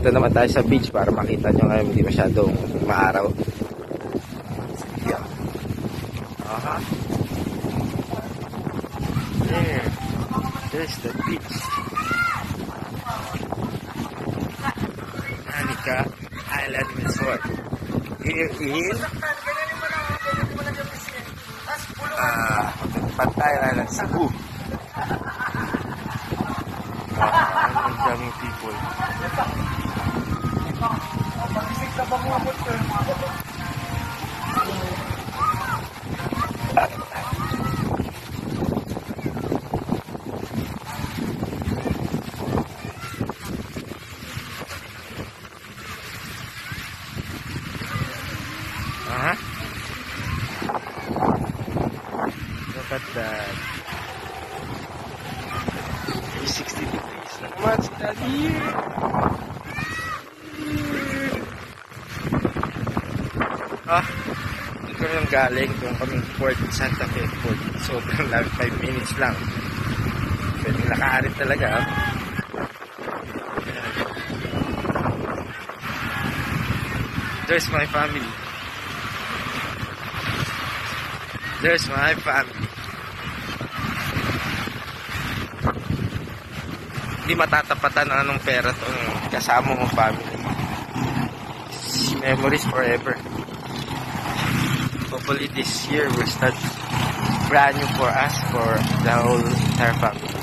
dito naman tayo sa beach para makita nyo ngayon hindi masyadong maaraw. Aha. There. There's the beach. Anika Island Resort. Here is Pantayan ng Cebu. Ang daming people. Look at that. 360 degrees. What's that here? Dito yung galing. Doon kami Port Santa Fe Port. Sobrang lang, 5 minutes lang. Pwede nakaarit talaga. There's my family. There's my family. Hindi matatapatan ng anong pera itong kasama mong family. Memories forever. Hopefully this year will start brand new for us, for the whole entire family.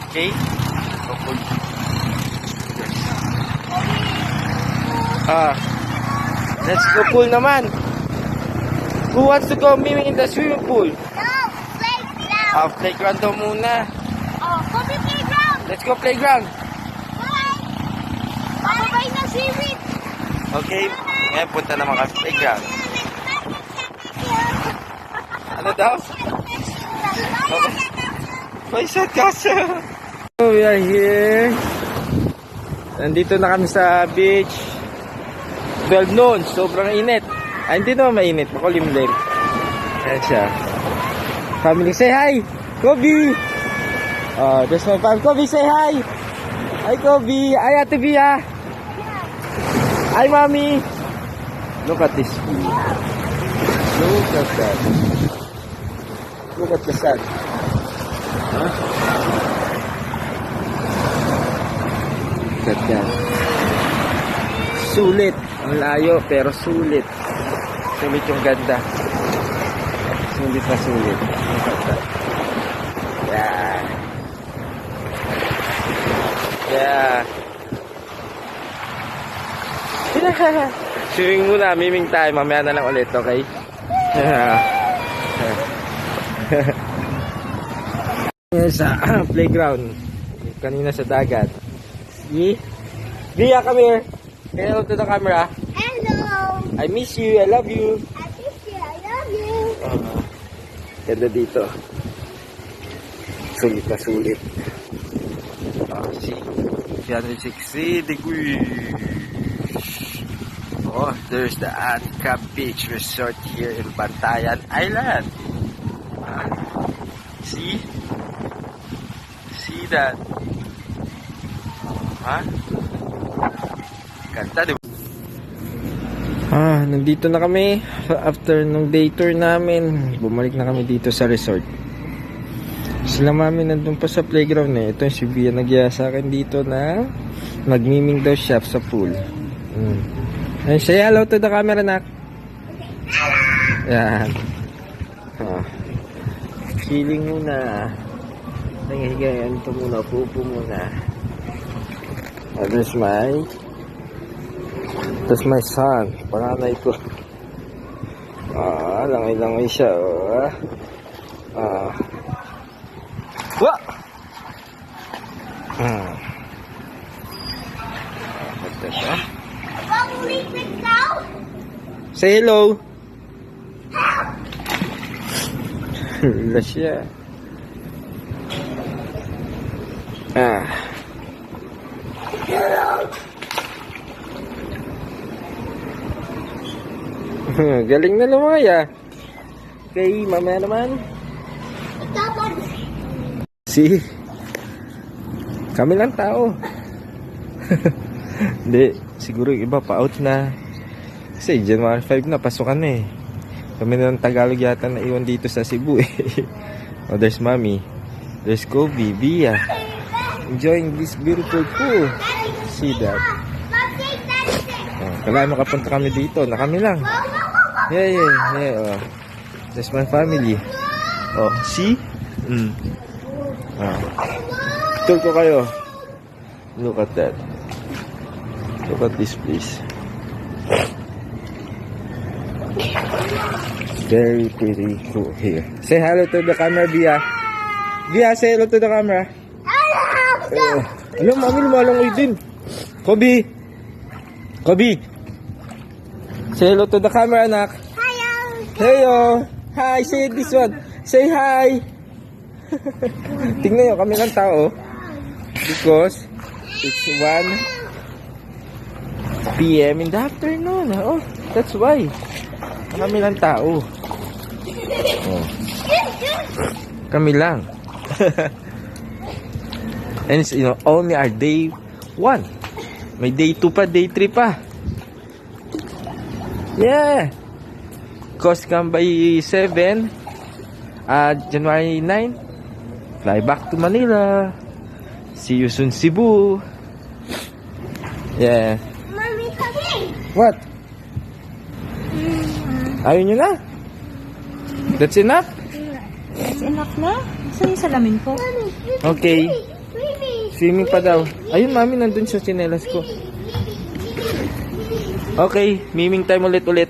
Okay? Hopefully. Yes. Let's go pool naman. Who wants to go swimming in the swimming pool? No, playground. Playground daw muna. Go to playground. Let's go playground. Bye. Bababay na seaweed. Okay, ngayon punta naman kami playground. Ano daw? Paisat kasi. So we are here. Nandito na kami sa beach. 12 noon, sobrang init. Hindi naman mainit, makulimlim. Ayan siya. Family, say hi! Kobe! There's my family. Kobe, say hi! Hi, Kobe! Hi, Ate Bia! Hi, Mommy! Look at this view. Look at that. Look at the sun. Look at that. Sulit. Ang layo, pero sulit. Sulit yung ganda. Sulit na sulit. Yeah. Yeah. Swimming muna, miming tayo. Mamaya na lang ulit, okay? Sa playground. Kanina sa dagat. See? Bia, come here. Say hello to the camera. Hello. I miss you. I love you. I miss you. I love you. Ganda dito. Sulit na sulit. See? 360 degrees. There's the Anika Beach Resort here in Bantayan Island. See? See that? Ganda, diba? Nandito na kami after nung day tour namin. Bumalik na kami dito sa resort. Sila mami nandun pa sa playground eh. Ito yung si Bia nagyaya sa akin dito na magmiming daw siya sa pool. Ay, say hello to the camera, nak. Yan. Chilling muna. Nangihigayan ito muna. Pupo muna. There's my son. Panganay ko. Langay-langay siya. Wah! Say hello. Wala siya. Galing na lumaya. Okay, mamaya naman. See? Kami lang tao. Hindi, siguro yung iba pa-out na. Kasi January 5 na, pasukan na eh. Kami na ng Tagalog yata na iwan dito sa Cebu eh. Oh, there's Mommy. There's Kobe, Bia. Enjoying this beautiful pool. See that? Oh, kailangan makapunta kami dito, na kami lang. Yeah. Oh. That's my family. Oh, see? Tour ko kayo. Look at that. Look at this place. Very pretty cool here. Say hello to the camera, Bia. Bia, say hello to the camera. Alam, mami, lumalangoy din. Kobe. Say hello to the camera, anak. Heyo. Hi, say this one. Say hi. Tingnan nyo, kami lang tao. Because it's 1 p.m. in the afternoon. Oh, that's why. Kami lang tao. Oh. Kami lang. And it's, only our day 1. May day 2 pa, day 3 pa. Yeah. Coast come by 7. January 9. Fly back to Manila. See you soon, Cebu. Yeah. Mommy, come. What? Ayaw nyo na? That's enough? That's enough na? Saan yung salamin ko? Okay. Swimming pa daw. Ayun, mami, nandun sa tsinelas ko. Okay, miming time ulit.